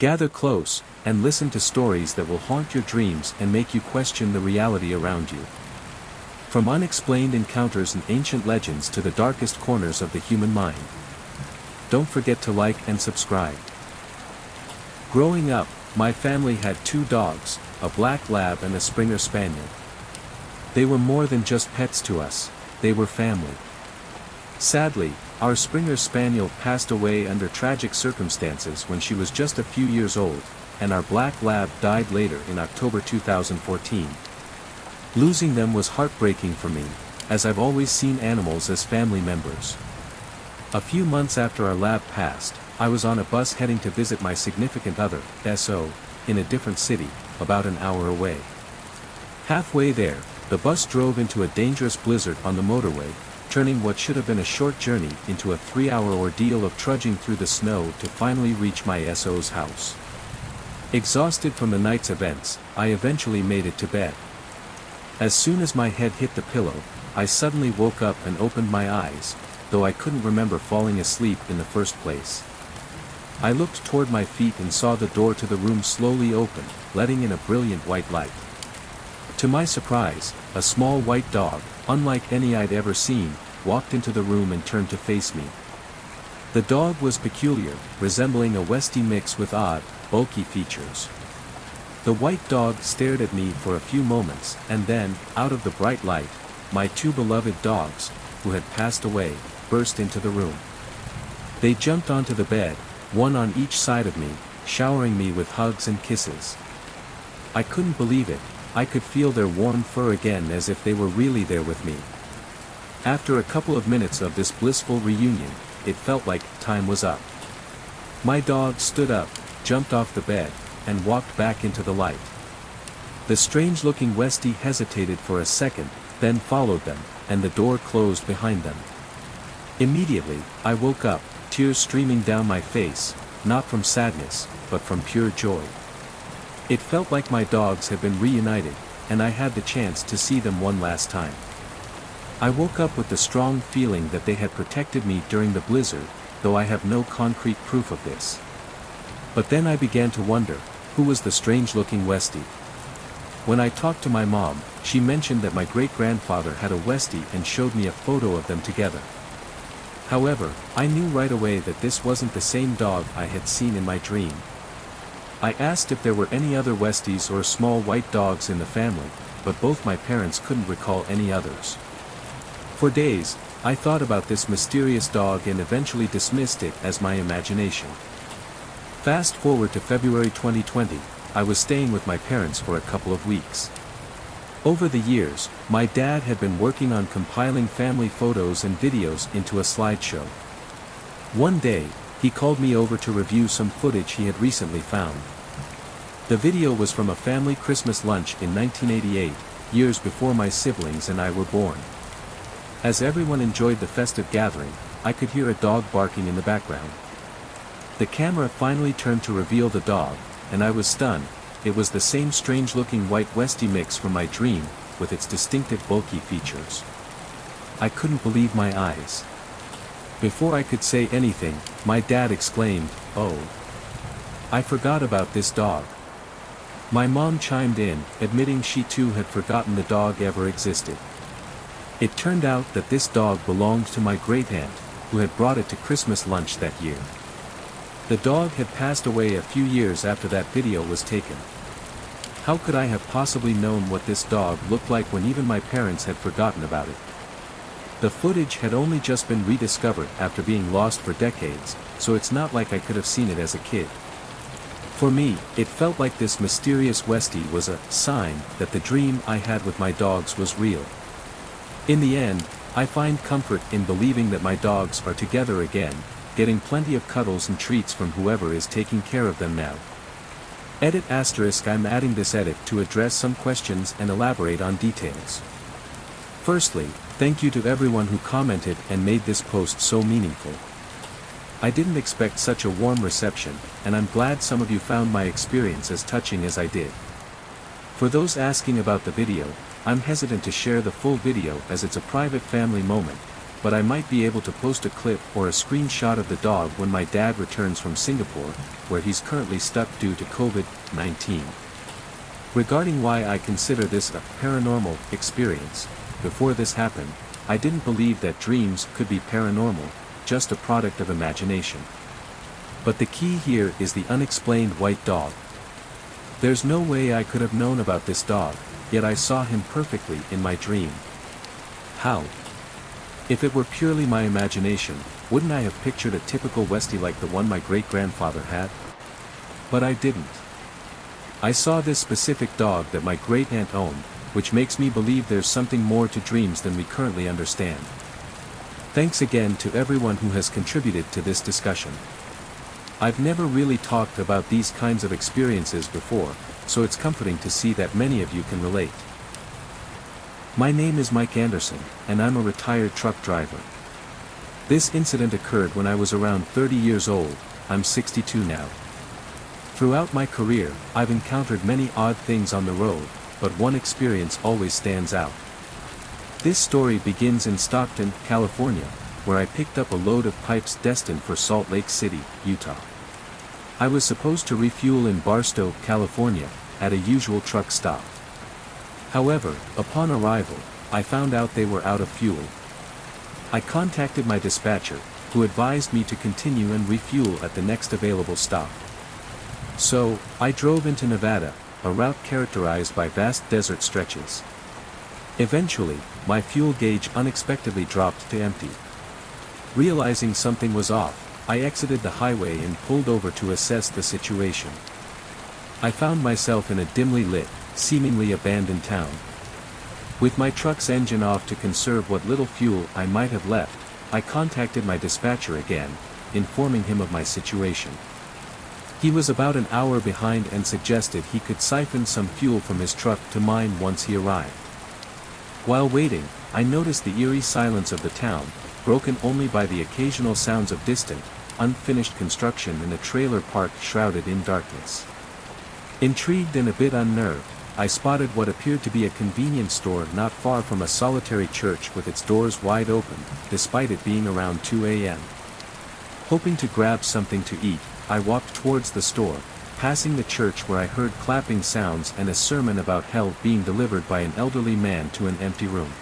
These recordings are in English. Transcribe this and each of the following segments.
Gather close, and listen to stories that will haunt your dreams and make you question the reality around you. From unexplained encounters and ancient legends to the darkest corners of the human mind. Don't forget to like and subscribe. Growing up, my family had 2 dogs, a black lab and a Springer Spaniel. They were more than just pets to us, they were family. Sadly, our Springer Spaniel passed away under tragic circumstances when she was just a few years old, and our black lab died later in October 2014. Losing them was heartbreaking for me, as I've always seen animals as family members. A few months after our lab passed, I was on a bus heading to visit my significant other, SO, in a different city, about an hour away. Halfway there, the bus drove into a dangerous blizzard on the motorway, turning what should have been a short journey into a 3-hour ordeal of trudging through the snow to finally reach my SO's house. Exhausted from the night's events, I eventually made it to bed. As soon as my head hit the pillow, I suddenly woke up and opened my eyes, though I couldn't remember falling asleep in the first place. I looked toward my feet and saw the door to the room slowly open, letting in a brilliant white light. To my surprise, a small white dog, unlike any I'd ever seen, walked into the room and turned to face me. The dog was peculiar, resembling a Westie mix with odd, bulky features. The white dog stared at me for a few moments, and then, out of the bright light, my 2 beloved dogs, who had passed away, burst into the room. They jumped onto the bed, one on each side of me, showering me with hugs and kisses. I couldn't believe it. I could feel their warm fur again as if they were really there with me. After a couple of minutes of this blissful reunion, it felt like time was up. My dog stood up, jumped off the bed, and walked back into the light. The strange-looking Westie hesitated for a second, then followed them, and the door closed behind them. Immediately, I woke up, tears streaming down my face, not from sadness, but from pure joy. It felt like my dogs had been reunited, and I had the chance to see them one last time. I woke up with the strong feeling that they had protected me during the blizzard, though I have no concrete proof of this. But then I began to wonder, who was the strange-looking Westie? When I talked to my mom, she mentioned that my great-grandfather had a Westie and showed me a photo of them together. However, I knew right away that this wasn't the same dog I had seen in my dream. I asked if there were any other Westies or small white dogs in the family, but both my parents couldn't recall any others. For days, I thought about this mysterious dog and eventually dismissed it as my imagination. Fast forward to February 2020, I was staying with my parents for a couple of weeks. Over the years, my dad had been working on compiling family photos and videos into a slideshow. One day, he called me over to review some footage he had recently found. The video was from a family Christmas lunch in 1988, years before my siblings and I were born. As everyone enjoyed the festive gathering, I could hear a dog barking in the background. The camera finally turned to reveal the dog, and I was stunned. It was the same strange-looking white Westie mix from my dream, with its distinctive bulky features. I couldn't believe my eyes. Before I could say anything, my dad exclaimed, "Oh! I forgot about this dog." My mom chimed in, admitting she too had forgotten the dog ever existed. It turned out that this dog belonged to my great-aunt, who had brought it to Christmas lunch that year. The dog had passed away a few years after that video was taken. How could I have possibly known what this dog looked like when even my parents had forgotten about it? The footage had only just been rediscovered after being lost for decades, so it's not like I could have seen it as a kid. For me, it felt like this mysterious Westie was a sign that the dream I had with my dogs was real. In the end, I find comfort in believing that my dogs are together again, getting plenty of cuddles and treats from whoever is taking care of them now. Edit *, I'm adding this edit to address some questions and elaborate on details. Firstly, thank you to everyone who commented and made this post so meaningful. I didn't expect such a warm reception, and I'm glad some of you found my experience as touching as I did. For those asking about the video, I'm hesitant to share the full video as it's a private family moment, but I might be able to post a clip or a screenshot of the dog when my dad returns from Singapore, where he's currently stuck due to COVID-19. Regarding why I consider this a paranormal experience, before this happened, I didn't believe that dreams could be paranormal, just a product of imagination. But the key here is the unexplained white dog. There's no way I could have known about this dog, yet I saw him perfectly in my dream. How? If it were purely my imagination, wouldn't I have pictured a typical Westie like the one my great-grandfather had? But I didn't. I saw this specific dog that my great-aunt owned, which makes me believe there's something more to dreams than we currently understand. Thanks again to everyone who has contributed to this discussion. I've never really talked about these kinds of experiences before, so it's comforting to see that many of you can relate. My name is Mike Anderson, and I'm a retired truck driver. This incident occurred when I was around 30 years old. I'm 62 now. Throughout my career, I've encountered many odd things on the road, but one experience always stands out. This story begins in Stockton, California, where I picked up a load of pipes destined for Salt Lake City, Utah. I was supposed to refuel in Barstow, California, at a usual truck stop. However, upon arrival, I found out they were out of fuel. I contacted my dispatcher, who advised me to continue and refuel at the next available stop. So, I drove into Nevada, a route characterized by vast desert stretches. Eventually, my fuel gauge unexpectedly dropped to empty. Realizing something was off, I exited the highway and pulled over to assess the situation. I found myself in a dimly lit, seemingly abandoned town. With my truck's engine off to conserve what little fuel I might have left, I contacted my dispatcher again, informing him of my situation. He was about an hour behind and suggested he could siphon some fuel from his truck to mine once he arrived. While waiting, I noticed the eerie silence of the town, broken only by the occasional sounds of distant, unfinished construction in a trailer park shrouded in darkness. Intrigued and a bit unnerved, I spotted what appeared to be a convenience store not far from a solitary church with its doors wide open, despite it being around 2 a.m. Hoping to grab something to eat, I walked towards the store, passing the church where I heard clapping sounds and a sermon about hell being delivered by an elderly man to an empty room.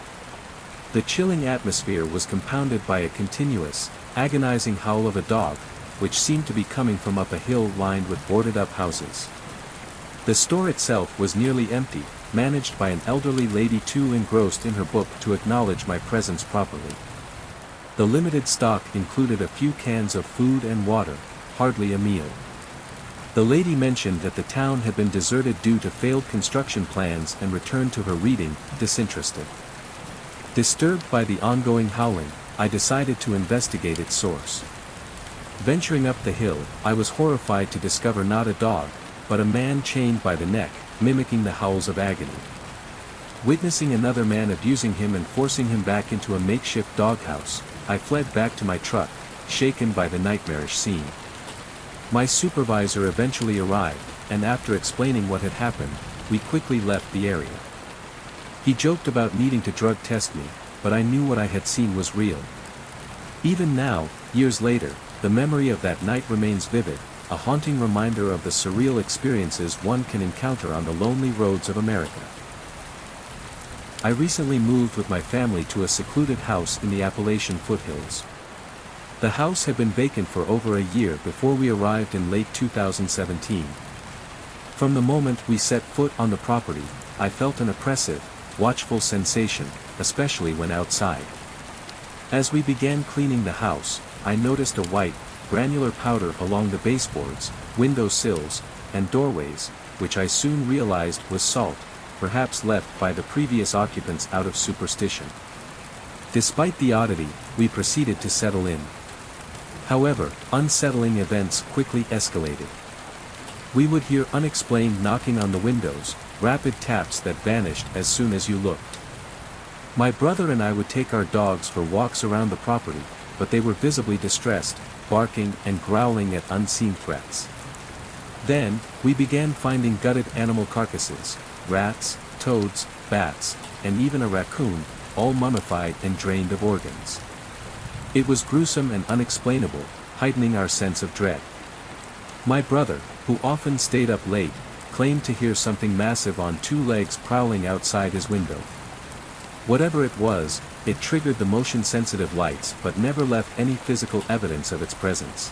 The chilling atmosphere was compounded by a continuous, agonizing howl of a dog, which seemed to be coming from up a hill lined with boarded-up houses. The store itself was nearly empty, managed by an elderly lady too engrossed in her book to acknowledge my presence properly. The limited stock included a few cans of food and water, hardly a meal. The lady mentioned that the town had been deserted due to failed construction plans and returned to her reading, disinterested. Disturbed by the ongoing howling, I decided to investigate its source. Venturing up the hill, I was horrified to discover not a dog, but a man chained by the neck, mimicking the howls of agony. Witnessing another man abusing him and forcing him back into a makeshift doghouse, I fled back to my truck, shaken by the nightmarish scene. My supervisor eventually arrived, and after explaining what had happened, we quickly left the area. He joked about needing to drug test me, but I knew what I had seen was real. Even now, years later, the memory of that night remains vivid, a haunting reminder of the surreal experiences one can encounter on the lonely roads of America. I recently moved with my family to a secluded house in the Appalachian foothills. The house had been vacant for over a year before we arrived in late 2017. From the moment we set foot on the property, I felt an oppressive, watchful sensation, especially when outside. As we began cleaning the house, I noticed a white, granular powder along the baseboards, window sills, and doorways, which I soon realized was salt, perhaps left by the previous occupants out of superstition. Despite the oddity, we proceeded to settle in. However, unsettling events quickly escalated. We would hear unexplained knocking on the windows, rapid taps that vanished as soon as you looked. My brother and I would take our dogs for walks around the property, but they were visibly distressed, barking and growling at unseen threats. Then, we began finding gutted animal carcasses, rats, toads, bats, and even a raccoon, all mummified and drained of organs. It was gruesome and unexplainable, heightening our sense of dread. My brother, who often stayed up late, claimed to hear something massive on two legs prowling outside his window. Whatever it was, it triggered the motion-sensitive lights but never left any physical evidence of its presence.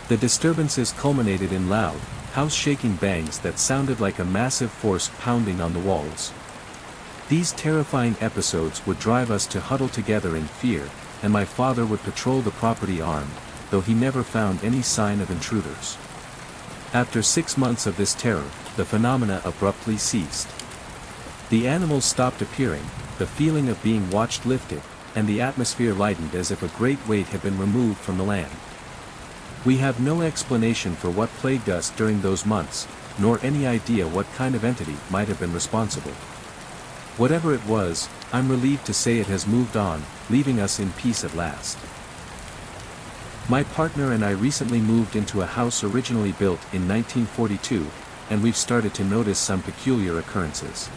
The disturbances culminated in loud, house-shaking bangs that sounded like a massive force pounding on the walls. These terrifying episodes would drive us to huddle together in fear, and my father would patrol the property armed, though he never found any sign of intruders. After 6 months of this terror, the phenomena abruptly ceased. The animals stopped appearing, the feeling of being watched lifted, and the atmosphere lightened as if a great weight had been removed from the land. We have no explanation for what plagued us during those months, nor any idea what kind of entity might have been responsible. Whatever it was, I'm relieved to say it has moved on, leaving us in peace at last. My partner and I recently moved into a house originally built in 1942, and we've started to notice some peculiar occurrences.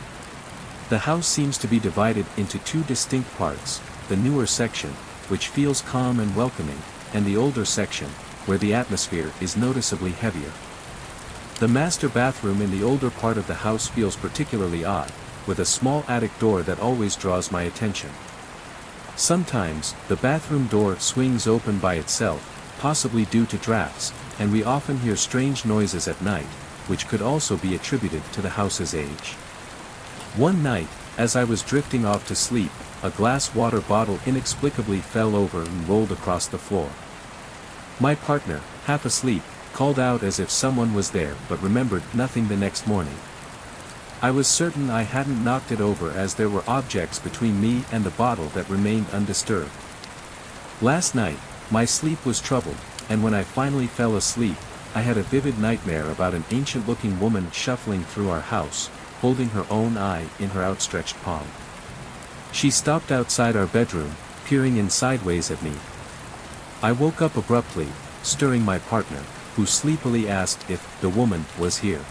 The house seems to be divided into two distinct parts, the newer section, which feels calm and welcoming, and the older section, where the atmosphere is noticeably heavier. The master bathroom in the older part of the house feels particularly odd, with a small attic door that always draws my attention. Sometimes, the bathroom door swings open by itself, possibly due to drafts, and we often hear strange noises at night, which could also be attributed to the house's age. One night, as I was drifting off to sleep, a glass water bottle inexplicably fell over and rolled across the floor. My partner, half asleep, called out as if someone was there but remembered nothing the next morning. I was certain I hadn't knocked it over as there were objects between me and the bottle that remained undisturbed. Last night, my sleep was troubled, and when I finally fell asleep, I had a vivid nightmare about an ancient-looking woman shuffling through our house, holding her own eye in her outstretched palm. She stopped outside our bedroom, peering in sideways at me. I woke up abruptly, stirring my partner, who sleepily asked if the woman was here.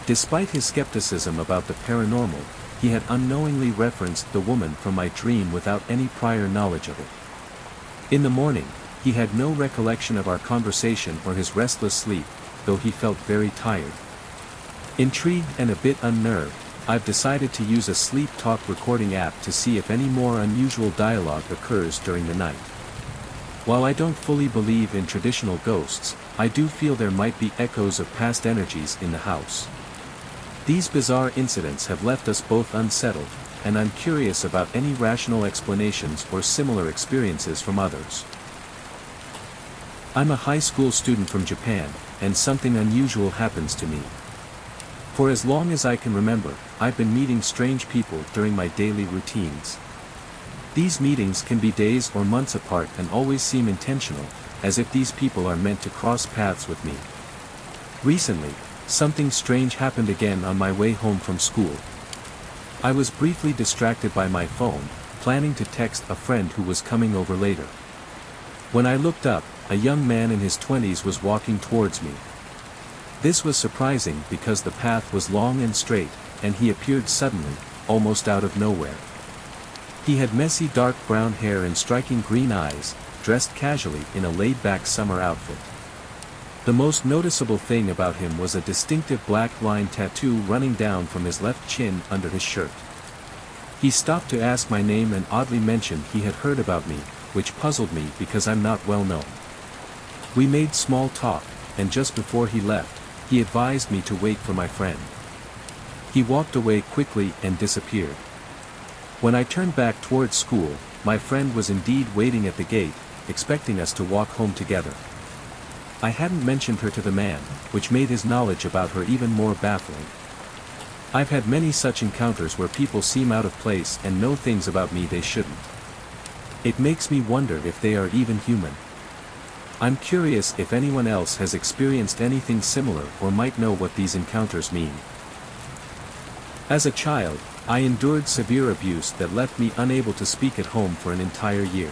Despite his skepticism about the paranormal, he had unknowingly referenced the woman from my dream without any prior knowledge of it. In the morning, he had no recollection of our conversation or his restless sleep, though he felt very tired. Intrigued and a bit unnerved, I've decided to use a sleep talk recording app to see if any more unusual dialogue occurs during the night. While I don't fully believe in traditional ghosts, I do feel there might be echoes of past energies in the house. These bizarre incidents have left us both unsettled, and I'm curious about any rational explanations or similar experiences from others. I'm a high school student from Japan, and something unusual happens to me. For as long as I can remember, I've been meeting strange people during my daily routines. These meetings can be days or months apart and always seem intentional, as if these people are meant to cross paths with me. Recently, something strange happened again on my way home from school. I was briefly distracted by my phone, planning to text a friend who was coming over later. When I looked up, a young man in his 20s was walking towards me. This was surprising because the path was long and straight, and he appeared suddenly, almost out of nowhere. He had messy dark brown hair and striking green eyes, dressed casually in a laid-back summer outfit. The most noticeable thing about him was a distinctive black line tattoo running down from his left chin under his shirt. He stopped to ask my name and oddly mentioned he had heard about me, which puzzled me because I'm not well known. We made small talk, and just before he left, he advised me to wait for my friend. He walked away quickly and disappeared. When I turned back towards school, my friend was indeed waiting at the gate, expecting us to walk home together. I hadn't mentioned her to the man, which made his knowledge about her even more baffling. I've had many such encounters where people seem out of place and know things about me they shouldn't. It makes me wonder if they are even human. I'm curious if anyone else has experienced anything similar or might know what these encounters mean. As a child, I endured severe abuse that left me unable to speak at home for an entire year.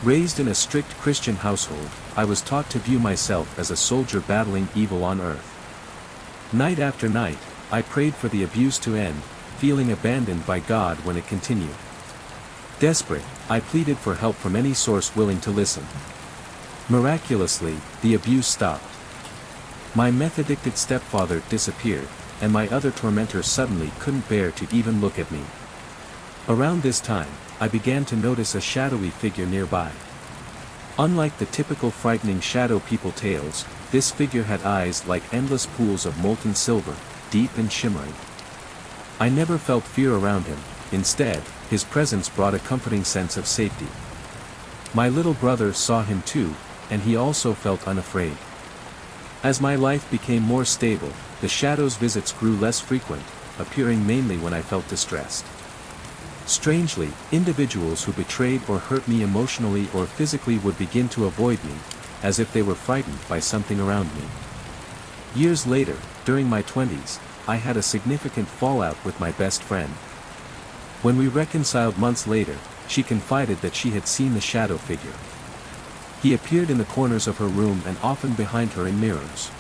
Raised in a strict Christian household, I was taught to view myself as a soldier battling evil on earth. Night after night, I prayed for the abuse to end, feeling abandoned by God when it continued. Desperate, I pleaded for help from any source willing to listen. Miraculously, the abuse stopped. My meth-addicted stepfather disappeared, and my other tormentors suddenly couldn't bear to even look at me. Around this time, I began to notice a shadowy figure nearby. Unlike the typical frightening shadow people tales, this figure had eyes like endless pools of molten silver, deep and shimmering. I never felt fear around him. Instead, his presence brought a comforting sense of safety. My little brother saw him too, and he also felt unafraid. As my life became more stable, the shadow's visits grew less frequent, appearing mainly when I felt distressed. Strangely, individuals who betrayed or hurt me emotionally or physically would begin to avoid me, as if they were frightened by something around me. Years later, during my 20s, I had a significant fallout with my best friend. When we reconciled months later, she confided that she had seen the shadow figure. He appeared in the corners of her room and often behind her in mirrors.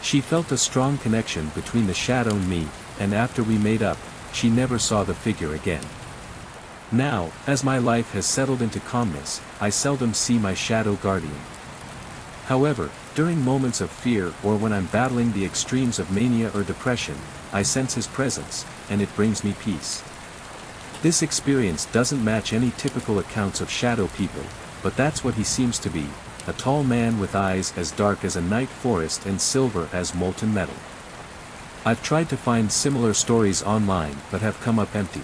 She felt a strong connection between the shadow and me, and after we made up, she never saw the figure again. Now, as my life has settled into calmness, I seldom see my shadow guardian. However, during moments of fear or when I'm battling the extremes of mania or depression, I sense his presence, and it brings me peace. This experience doesn't match any typical accounts of shadow people, but that's what he seems to be, a tall man with eyes as dark as a night forest and silver as molten metal. I've tried to find similar stories online but have come up empty.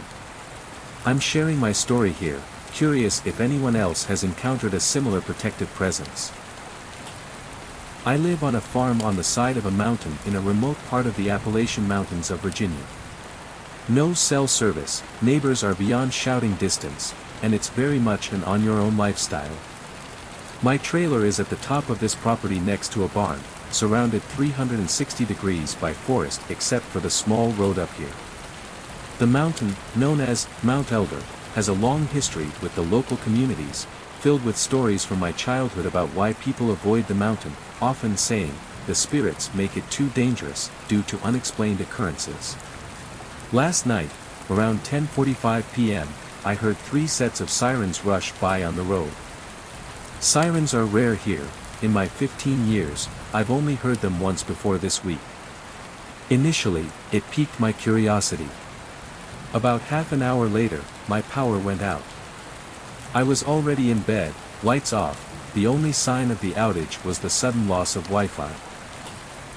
I'm sharing my story here, curious if anyone else has encountered a similar protective presence. I live on a farm on the side of a mountain in a remote part of the Appalachian Mountains of Virginia. No cell service, neighbors are beyond shouting distance, and it's very much an on-your-own lifestyle. My trailer is at the top of this property next to a barn, surrounded 360 degrees by forest except for the small road up here. The mountain, known as Mount Elder, has a long history with the local communities, filled with stories from my childhood about why people avoid the mountain, often saying, the spirits make it too dangerous, due to unexplained occurrences. Last night, around 10:45 p.m., I heard 3 sets of sirens rush by on the road. Sirens are rare here. In my 15 years, I've only heard them once before this week. Initially, it piqued my curiosity. About half an hour later, my power went out. I was already in bed, lights off. The only sign of the outage was the sudden loss of Wi-Fi.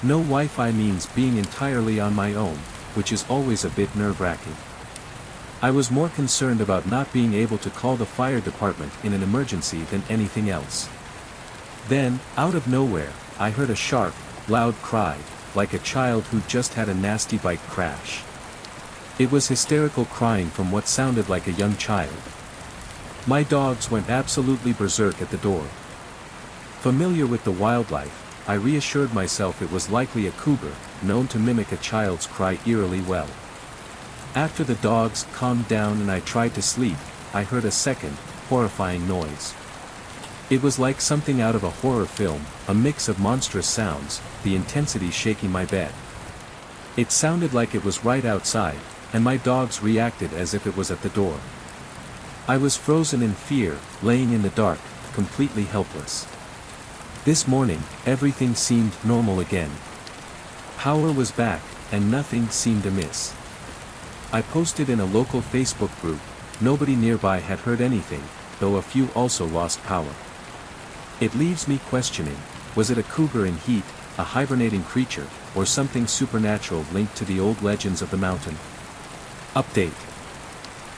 No Wi-Fi means being entirely on my own, which is always a bit nerve-wracking. I was more concerned about not being able to call the fire department in an emergency than anything else. Then, out of nowhere, I heard a sharp, loud cry, like a child who just had a nasty bike crash. It was hysterical crying from what sounded like a young child. My dogs went absolutely berserk at the door. Familiar with the wildlife, I reassured myself it was likely a cougar, known to mimic a child's cry eerily well. After the dogs calmed down and I tried to sleep, I heard a second, horrifying noise. It was like something out of a horror film, a mix of monstrous sounds, the intensity shaking my bed. It sounded like it was right outside, and my dogs reacted as if it was at the door. I was frozen in fear, laying in the dark, completely helpless. This morning, everything seemed normal again. Power was back, and nothing seemed amiss. I posted in a local Facebook group. Nobody nearby had heard anything, though a few also lost power. It leaves me questioning, was it a cougar in heat, a hibernating creature, or something supernatural linked to the old legends of the mountain? Update.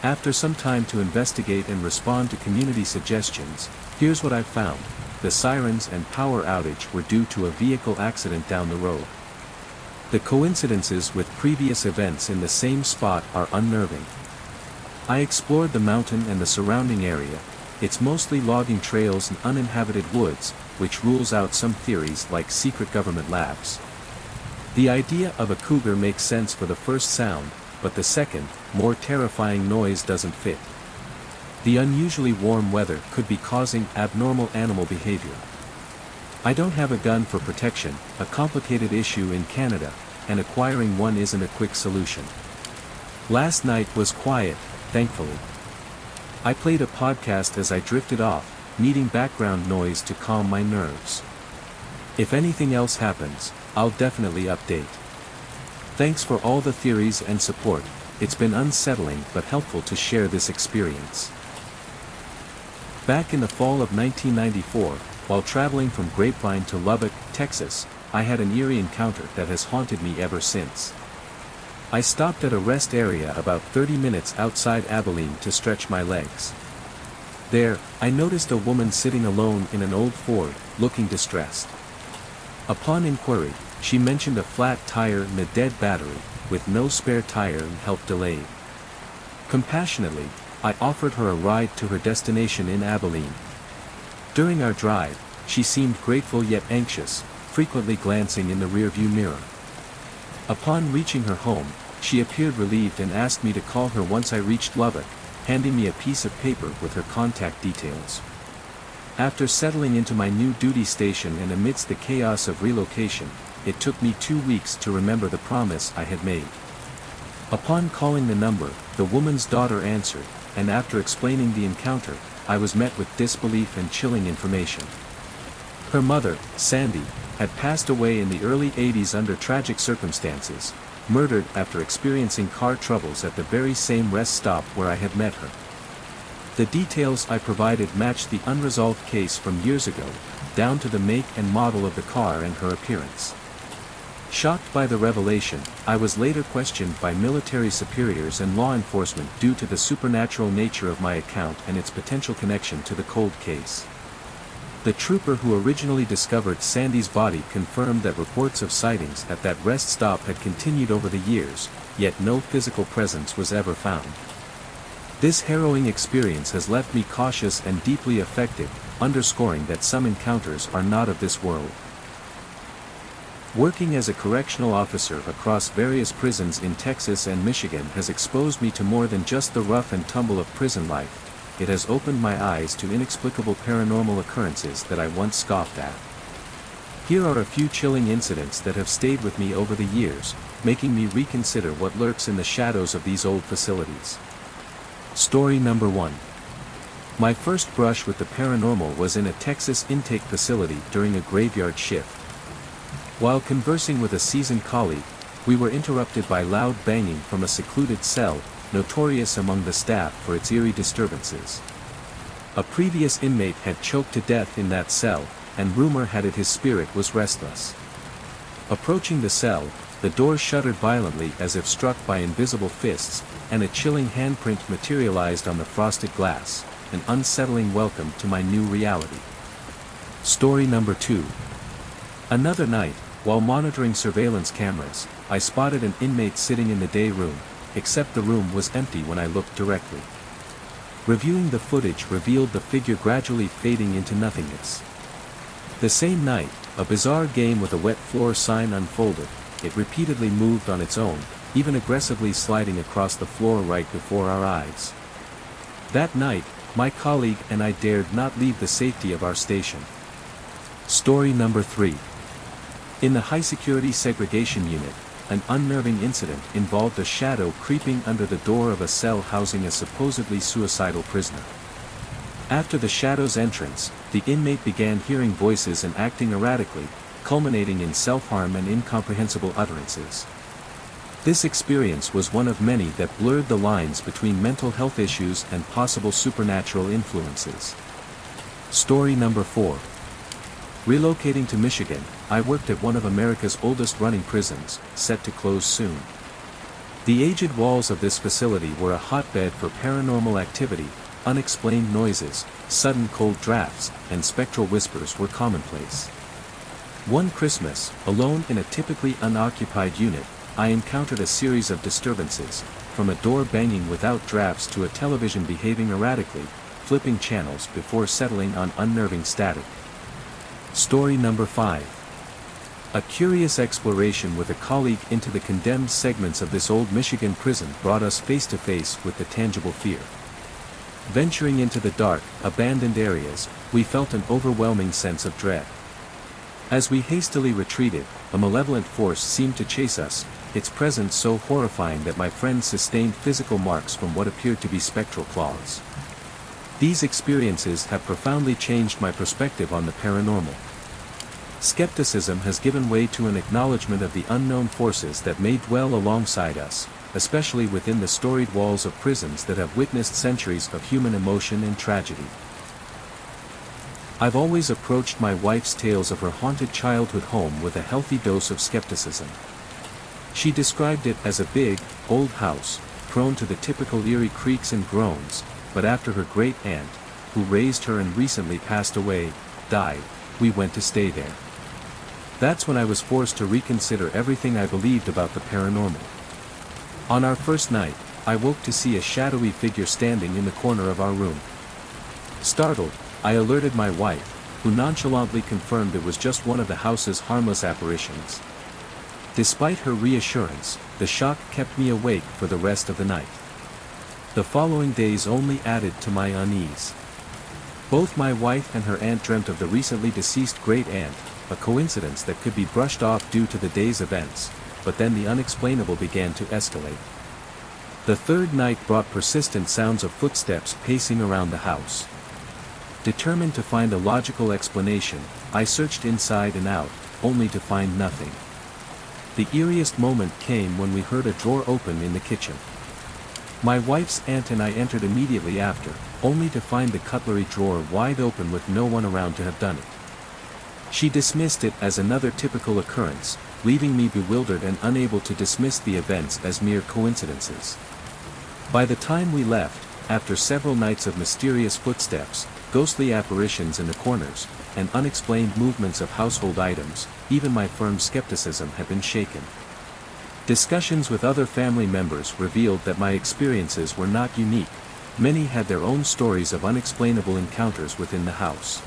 After some time to investigate and respond to community suggestions, here's what I've found. The sirens and power outage were due to a vehicle accident down the road. The coincidences with previous events in the same spot are unnerving. I explored the mountain and the surrounding area. It's mostly logging trails and uninhabited woods, which rules out some theories like secret government labs. The idea of a cougar makes sense for the first sound, but the second, more terrifying noise doesn't fit. The unusually warm weather could be causing abnormal animal behavior. I don't have a gun for protection, a complicated issue in Canada, and acquiring one isn't a quick solution. Last night was quiet, thankfully. I played a podcast as I drifted off, needing background noise to calm my nerves. If anything else happens, I'll definitely update. Thanks for all the theories and support. It's been unsettling but helpful to share this experience. Back in the fall of 1994, while traveling from Grapevine to Lubbock, Texas, I had an eerie encounter that has haunted me ever since. I stopped at a rest area about 30 minutes outside Abilene to stretch my legs. There, I noticed a woman sitting alone in an old Ford, looking distressed. Upon inquiry, she mentioned a flat tire and a dead battery, with no spare tire and help delayed. Compassionately, I offered her a ride to her destination in Abilene. During our drive, she seemed grateful yet anxious, frequently glancing in the rearview mirror. Upon reaching her home, she appeared relieved and asked me to call her once I reached Lubbock, handing me a piece of paper with her contact details. After settling into my new duty station and amidst the chaos of relocation, it took me 2 weeks to remember the promise I had made. Upon calling the number, the woman's daughter answered, and after explaining the encounter, I was met with disbelief and chilling information. Her mother, Sandy, had passed away in the early 80s under tragic circumstances, murdered after experiencing car troubles at the very same rest stop where I had met her. The details I provided matched the unresolved case from years ago, down to the make and model of the car and her appearance. Shocked by the revelation, I was later questioned by military superiors and law enforcement due to the supernatural nature of my account and its potential connection to the cold case. The trooper who originally discovered Sandy's body confirmed that reports of sightings at that rest stop had continued over the years, yet no physical presence was ever found. This harrowing experience has left me cautious and deeply affected, underscoring that some encounters are not of this world. Working as a correctional officer across various prisons in Texas and Michigan has exposed me to more than just the rough and tumble of prison life. It has opened my eyes to inexplicable paranormal occurrences that I once scoffed at. Here are a few chilling incidents that have stayed with me over the years, making me reconsider what lurks in the shadows of these old facilities. Story number 1. My first brush with the paranormal was in a Texas intake facility during a graveyard shift. While conversing with a seasoned colleague, we were interrupted by loud banging from a secluded cell, notorious among the staff for its eerie disturbances. A previous inmate had choked to death in that cell, and rumor had it his spirit was restless. Approaching the cell, the door shuddered violently as if struck by invisible fists, and a chilling handprint materialized on the frosted glass, an unsettling welcome to my new reality. Story number 2. Another night, while monitoring surveillance cameras, I spotted an inmate sitting in the day room, except the room was empty when I looked directly. Reviewing the footage revealed the figure gradually fading into nothingness. The same night, a bizarre game with a wet floor sign unfolded. It repeatedly moved on its own, even aggressively sliding across the floor right before our eyes. That night, my colleague and I dared not leave the safety of our station. Story number 3. In the high-security segregation unit, an unnerving incident involved a shadow creeping under the door of a cell housing a supposedly suicidal prisoner. After the shadow's entrance, the inmate began hearing voices and acting erratically, culminating in self-harm and incomprehensible utterances. This experience was one of many that blurred the lines between mental health issues and possible supernatural influences. Story number 4. Relocating to Michigan, I worked at one of America's oldest running prisons, set to close soon. The aged walls of this facility were a hotbed for paranormal activity. Unexplained noises, sudden cold drafts, and spectral whispers were commonplace. One Christmas, alone in a typically unoccupied unit, I encountered a series of disturbances, from a door banging without drafts to a television behaving erratically, flipping channels before settling on unnerving static. Story number 5. A curious exploration with a colleague into the condemned segments of this old Michigan prison brought us face to face with the tangible fear. Venturing into the dark, abandoned areas, we felt an overwhelming sense of dread. As we hastily retreated, a malevolent force seemed to chase us, its presence so horrifying that my friend sustained physical marks from what appeared to be spectral claws. These experiences have profoundly changed my perspective on the paranormal. Skepticism has given way to an acknowledgement of the unknown forces that may dwell alongside us, especially within the storied walls of prisons that have witnessed centuries of human emotion and tragedy. I've always approached my wife's tales of her haunted childhood home with a healthy dose of skepticism. She described it as a big, old house, prone to the typical eerie creaks and groans, but after her great-aunt, who raised her and recently passed away, died, we went to stay there. That's when I was forced to reconsider everything I believed about the paranormal. On our first night, I woke to see a shadowy figure standing in the corner of our room. Startled, I alerted my wife, who nonchalantly confirmed it was just one of the house's harmless apparitions. Despite her reassurance, the shock kept me awake for the rest of the night. The following days only added to my unease. Both my wife and her aunt dreamt of the recently deceased great-aunt, a coincidence that could be brushed off due to the day's events, but then the unexplainable began to escalate. The third night brought persistent sounds of footsteps pacing around the house. Determined to find a logical explanation, I searched inside and out, only to find nothing. The eeriest moment came when we heard a drawer open in the kitchen. My wife's aunt and I entered immediately after, only to find the cutlery drawer wide open with no one around to have done it. She dismissed it as another typical occurrence, leaving me bewildered and unable to dismiss the events as mere coincidences. By the time we left, after several nights of mysterious footsteps, ghostly apparitions in the corners, and unexplained movements of household items, even my firm skepticism had been shaken. Discussions with other family members revealed that my experiences were not unique. Many had their own stories of unexplainable encounters within the house.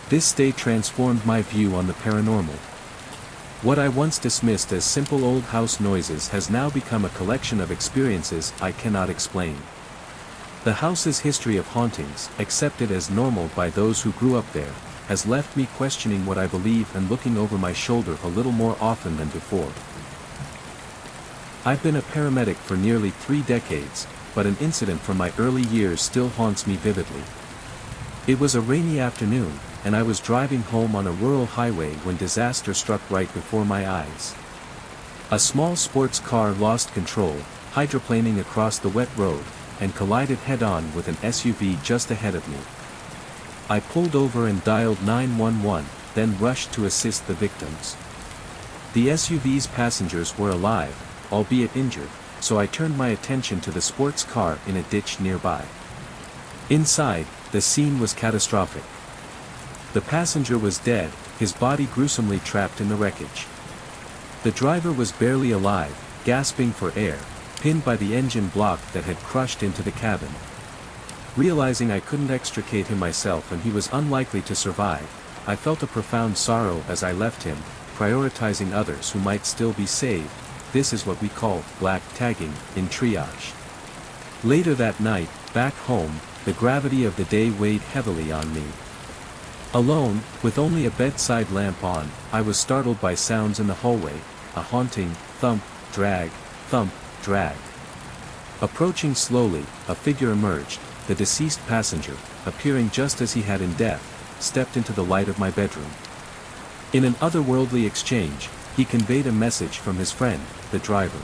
This stay transformed my view on the paranormal. What I once dismissed as simple old house noises has now become a collection of experiences I cannot explain. The house's history of hauntings, accepted as normal by those who grew up there, has left me questioning what I believe and looking over my shoulder a little more often than before. I've been a paramedic for nearly 3 decades, but an incident from my early years still haunts me vividly. It was a rainy afternoon, and I was driving home on a rural highway when disaster struck right before my eyes. A small sports car lost control, hydroplaning across the wet road, and collided head-on with an SUV just ahead of me. I pulled over and dialed 911, then rushed to assist the victims. The SUV's passengers were alive, albeit injured, so I turned my attention to the sports car in a ditch nearby. Inside, the scene was catastrophic. The passenger was dead, his body gruesomely trapped in the wreckage. The driver was barely alive, gasping for air, pinned by the engine block that had crushed into the cabin. Realizing I couldn't extricate him myself and he was unlikely to survive, I felt a profound sorrow as I left him, prioritizing others who might still be saved. This is what we call black tagging in triage. Later that night, back home, the gravity of the day weighed heavily on me. Alone, with only a bedside lamp on, I was startled by sounds in the hallway, a haunting thump, drag, thump, drag. Approaching slowly, a figure emerged, the deceased passenger, appearing just as he had in death, stepped into the light of my bedroom. In an otherworldly exchange, he conveyed a message from his friend, the driver.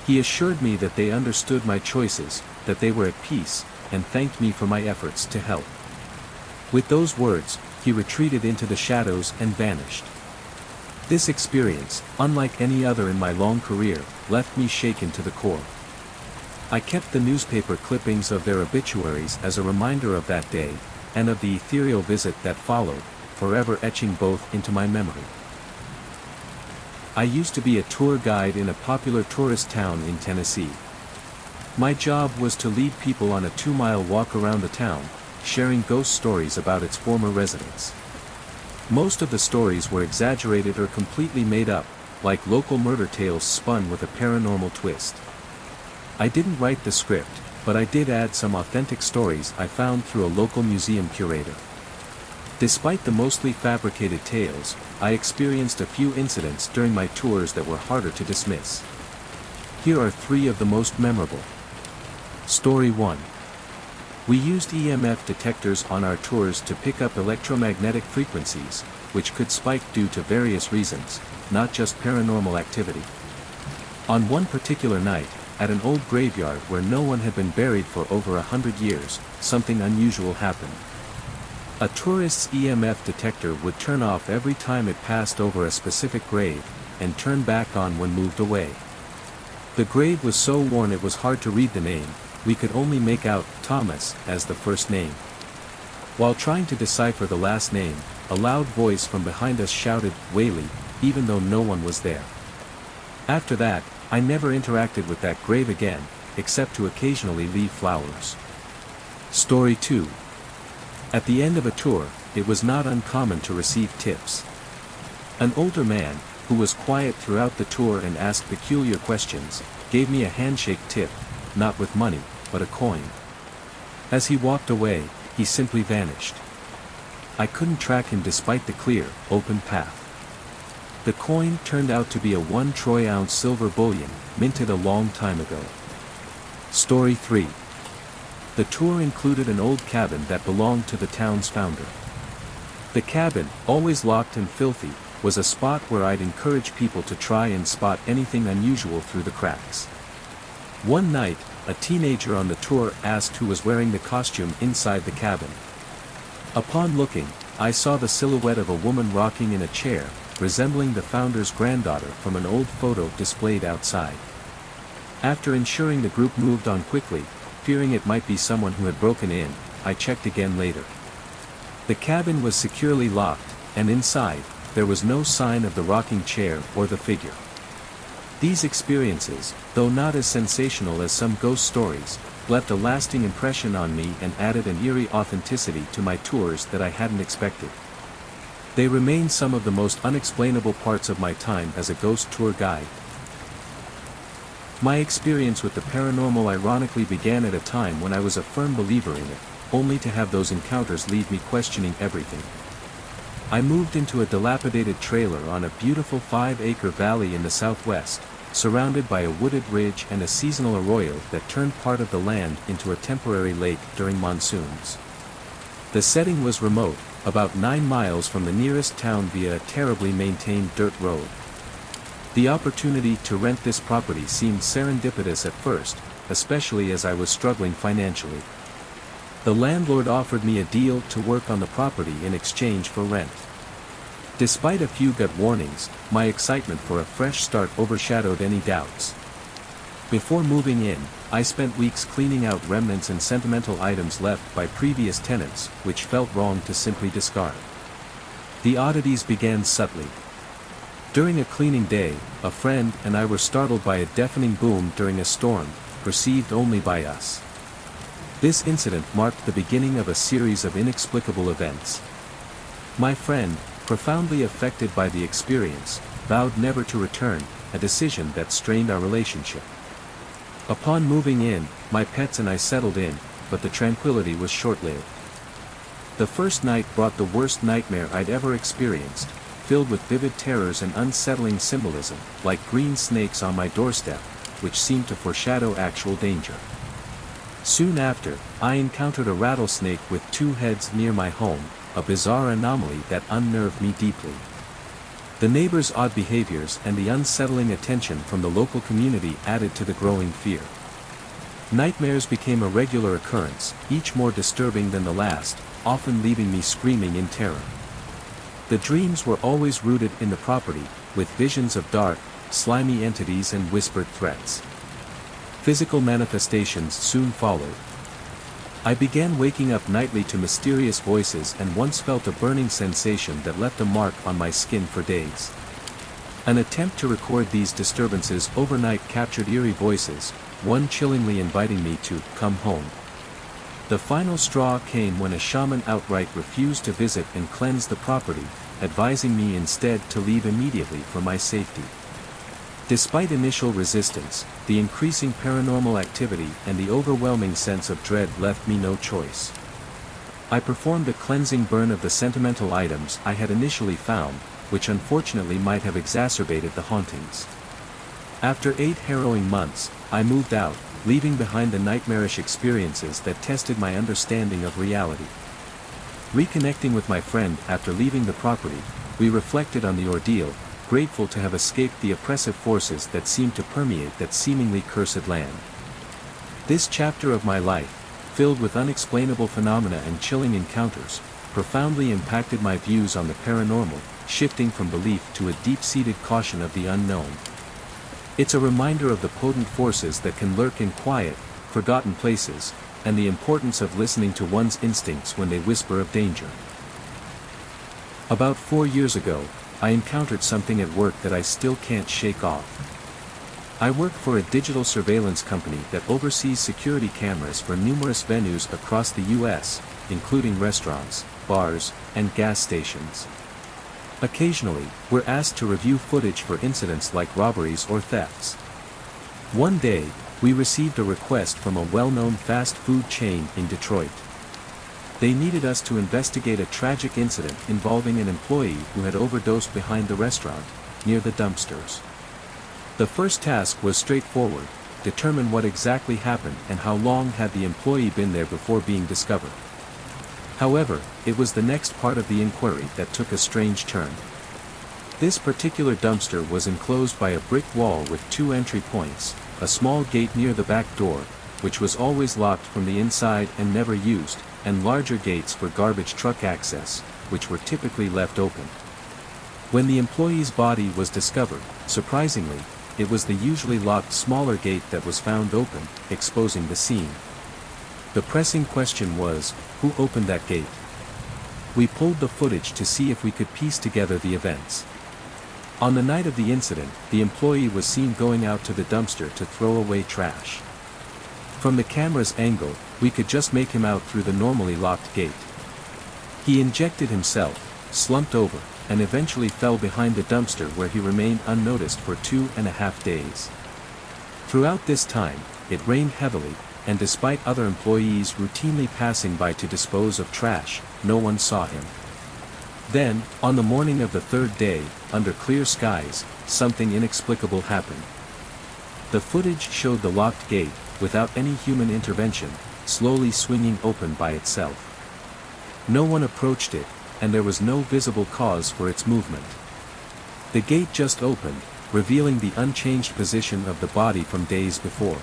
He assured me that they understood my choices, that they were at peace, and thanked me for my efforts to help. With those words, he retreated into the shadows and vanished. This experience, unlike any other in my long career, left me shaken to the core. I kept the newspaper clippings of their obituaries as a reminder of that day, and of the ethereal visit that followed, forever etching both into my memory. I used to be a tour guide in a popular tourist town in Tennessee. My job was to lead people on a 2-mile walk around the town, sharing ghost stories about its former residents. Most of the stories were exaggerated or completely made up, like local murder tales spun with a paranormal twist. I didn't write the script, but I did add some authentic stories I found through a local museum curator. Despite the mostly fabricated tales, I experienced a few incidents during my tours that were harder to dismiss. Here are 3 of the most memorable. Story 1. We used EMF detectors on our tours to pick up electromagnetic frequencies, which could spike due to various reasons, not just paranormal activity. On one particular night, at an old graveyard where no one had been buried for over 100 years, something unusual happened. A tourist's EMF detector would turn off every time it passed over a specific grave, and turn back on when moved away. The grave was so worn it was hard to read the name, we could only make out Thomas as the first name. While trying to decipher the last name, a loud voice from behind us shouted, "Whaley," even though no one was there. After that, I never interacted with that grave again, except to occasionally leave flowers. Story 2. At the end of a tour, it was not uncommon to receive tips. An older man, who was quiet throughout the tour and asked peculiar questions, gave me a handshake tip, not with money, but a coin. As he walked away, he simply vanished. I couldn't track him despite the clear, open path. The coin turned out to be a 1 troy ounce silver bullion, minted a long time ago. Story 3. The tour included an old cabin that belonged to the town's founder. The cabin, always locked and filthy, was a spot where I'd encourage people to try and spot anything unusual through the cracks. One night, a teenager on the tour asked who was wearing the costume inside the cabin. Upon looking, I saw the silhouette of a woman rocking in a chair, resembling the founder's granddaughter from an old photo displayed outside. After ensuring the group moved on quickly, fearing it might be someone who had broken in, I checked again later. The cabin was securely locked, and inside, there was no sign of the rocking chair or the figure. These experiences, though not as sensational as some ghost stories, left a lasting impression on me and added an eerie authenticity to my tours that I hadn't expected. They remain some of the most unexplainable parts of my time as a ghost tour guide. My experience with the paranormal ironically began at a time when I was a firm believer in it, only to have those encounters leave me questioning everything. I moved into a dilapidated trailer on a beautiful 5-acre valley in the southwest, surrounded by a wooded ridge and a seasonal arroyo that turned part of the land into a temporary lake during monsoons. The setting was remote, about 9 miles from the nearest town via a terribly maintained dirt road. The opportunity to rent this property seemed serendipitous at first, especially as I was struggling financially. The landlord offered me a deal to work on the property in exchange for rent. Despite a few gut warnings, my excitement for a fresh start overshadowed any doubts. Before moving in, I spent weeks cleaning out remnants and sentimental items left by previous tenants, which felt wrong to simply discard. The oddities began subtly. During a cleaning day, a friend and I were startled by a deafening boom during a storm, perceived only by us. This incident marked the beginning of a series of inexplicable events. My friend, profoundly affected by the experience, vowed never to return, a decision that strained our relationship. Upon moving in, my pets and I settled in, but the tranquility was short-lived. The first night brought the worst nightmare I'd ever experienced, filled with vivid terrors and unsettling symbolism, like green snakes on my doorstep, which seemed to foreshadow actual danger. Soon after, I encountered a rattlesnake with 2 heads near my home, a bizarre anomaly that unnerved me deeply. The neighbors' odd behaviors and the unsettling attention from the local community added to the growing fear. Nightmares became a regular occurrence, each more disturbing than the last, often leaving me screaming in terror. The dreams were always rooted in the property, with visions of dark, slimy entities and whispered threats. Physical manifestations soon followed. I began waking up nightly to mysterious voices and once felt a burning sensation that left a mark on my skin for days. An attempt to record these disturbances overnight captured eerie voices, one chillingly inviting me to come home. The final straw came when a shaman outright refused to visit and cleanse the property, advising me instead to leave immediately for my safety. Despite initial resistance, the increasing paranormal activity and the overwhelming sense of dread left me no choice. I performed a cleansing burn of the sentimental items I had initially found, which unfortunately might have exacerbated the hauntings. After 8 harrowing months, I moved out, leaving behind the nightmarish experiences that tested my understanding of reality. Reconnecting with my friend after leaving the property, we reflected on the ordeal, grateful to have escaped the oppressive forces that seemed to permeate that seemingly cursed land. This chapter of my life, filled with unexplainable phenomena and chilling encounters, profoundly impacted my views on the paranormal, shifting from belief to a deep-seated caution of the unknown. It's a reminder of the potent forces that can lurk in quiet, forgotten places, and the importance of listening to one's instincts when they whisper of danger. About 4 years ago, I encountered something at work that I still can't shake off. I work for a digital surveillance company that oversees security cameras for numerous venues across the US, including restaurants, bars, and gas stations. Occasionally, we're asked to review footage for incidents like robberies or thefts. One day, we received a request from a well-known fast food chain in Detroit. They needed us to investigate a tragic incident involving an employee who had overdosed behind the restaurant, near the dumpsters. The first task was straightforward: determine what exactly happened and how long had the employee been there before being discovered. However, it was the next part of the inquiry that took a strange turn. This particular dumpster was enclosed by a brick wall with 2 entry points, a small gate near the back door, which was always locked from the inside and never used, and larger gates for garbage truck access, which were typically left open. When the employee's body was discovered, surprisingly, it was the usually locked smaller gate that was found open, exposing the scene. The pressing question was, who opened that gate? We pulled the footage to see if we could piece together the events. On the night of the incident, the employee was seen going out to the dumpster to throw away trash. From the camera's angle, we could just make him out through the normally locked gate. He injected himself, slumped over, and eventually fell behind the dumpster where he remained unnoticed for 2.5 days. Throughout this time, it rained heavily, and despite other employees routinely passing by to dispose of trash, no one saw him. Then, on the morning of the 3rd day, under clear skies, something inexplicable happened. The footage showed the locked gate, without any human intervention, slowly swinging open by itself. No one approached it, and there was no visible cause for its movement. The gate just opened, revealing the unchanged position of the body from days before.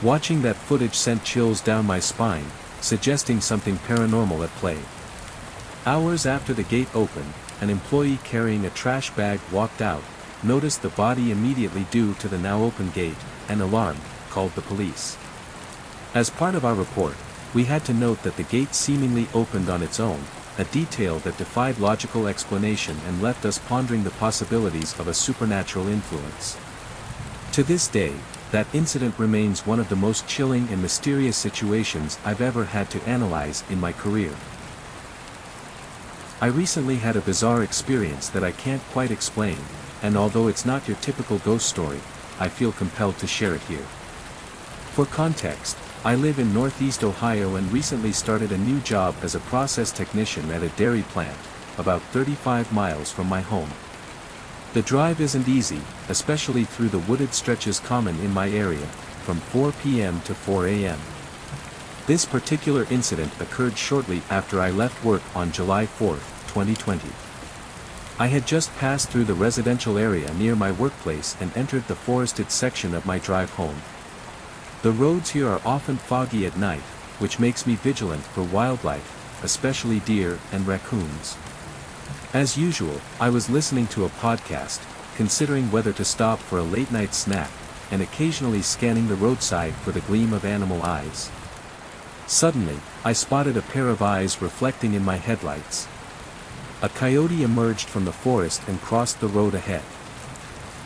Watching that footage sent chills down my spine, suggesting something paranormal at play. Hours after the gate opened, an employee carrying a trash bag walked out, noticed the body immediately due to the now open gate, and alarmed, called the police. As part of our report, we had to note that the gate seemingly opened on its own, a detail that defied logical explanation and left us pondering the possibilities of a supernatural influence. To this day, that incident remains one of the most chilling and mysterious situations I've ever had to analyze in my career. I recently had a bizarre experience that I can't quite explain, and although it's not your typical ghost story, I feel compelled to share it here. For context, I live in Northeast Ohio and recently started a new job as a process technician at a dairy plant, about 35 miles from my home. The drive isn't easy, especially through the wooded stretches common in my area, from 4 p.m. to 4 a.m. This particular incident occurred shortly after I left work on July 4, 2020. I had just passed through the residential area near my workplace and entered the forested section of my drive home. The roads here are often foggy at night, which makes me vigilant for wildlife, especially deer and raccoons. As usual, I was listening to a podcast, considering whether to stop for a late-night snack, and occasionally scanning the roadside for the gleam of animal eyes. Suddenly, I spotted a pair of eyes reflecting in my headlights. A coyote emerged from the forest and crossed the road ahead.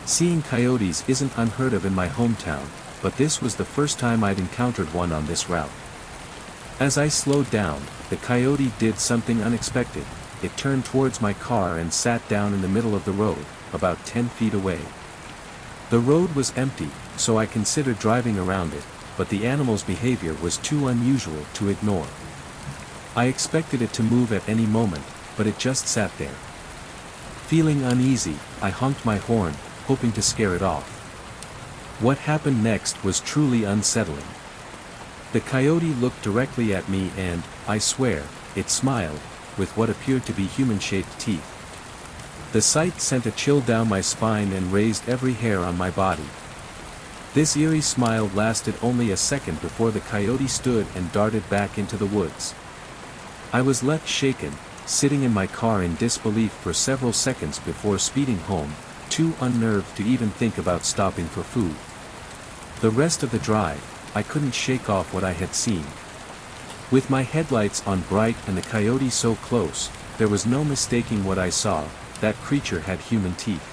Seeing coyotes isn't unheard of in my hometown, but this was the first time I'd encountered one on this route. As I slowed down, the coyote did something unexpected. It turned towards my car and sat down in the middle of the road, about 10 feet away. The road was empty, so I considered driving around it, but the animal's behavior was too unusual to ignore. I expected it to move at any moment, but it just sat there. Feeling uneasy, I honked my horn, hoping to scare it off. What happened next was truly unsettling. The coyote looked directly at me and, I swear, it smiled, with what appeared to be human-shaped teeth. The sight sent a chill down my spine and raised every hair on my body. This eerie smile lasted only a second before the coyote stood and darted back into the woods. I was left shaken, sitting in my car in disbelief for several seconds before speeding home, too unnerved to even think about stopping for food. The rest of the drive, I couldn't shake off what I had seen. With my headlights on bright and the coyote so close, there was no mistaking what I saw. That creature had human teeth.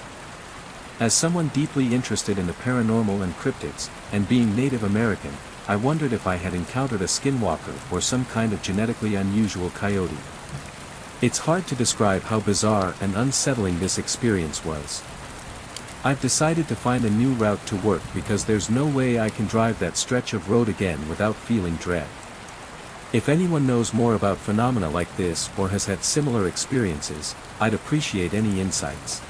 As someone deeply interested in the paranormal and cryptids, and being Native American, I wondered if I had encountered a skinwalker or some kind of genetically unusual coyote. It's hard to describe how bizarre and unsettling this experience was. I've decided to find a new route to work because there's no way I can drive that stretch of road again without feeling dread. If anyone knows more about phenomena like this or has had similar experiences, I'd appreciate any insights.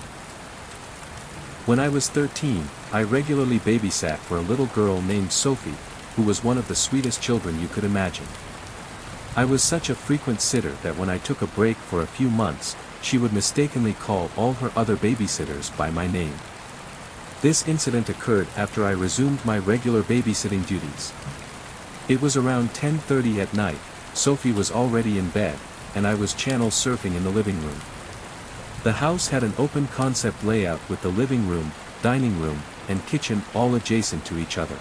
When I was 13, I regularly babysat for a little girl named Sophie, who was one of the sweetest children you could imagine. I was such a frequent sitter that when I took a break for a few months, she would mistakenly call all her other babysitters by my name. This incident occurred after I resumed my regular babysitting duties. It was around 10:30 at night, Sophie was already in bed, and I was channel surfing in the living room. The house had an open concept layout with the living room, dining room, and kitchen all adjacent to each other.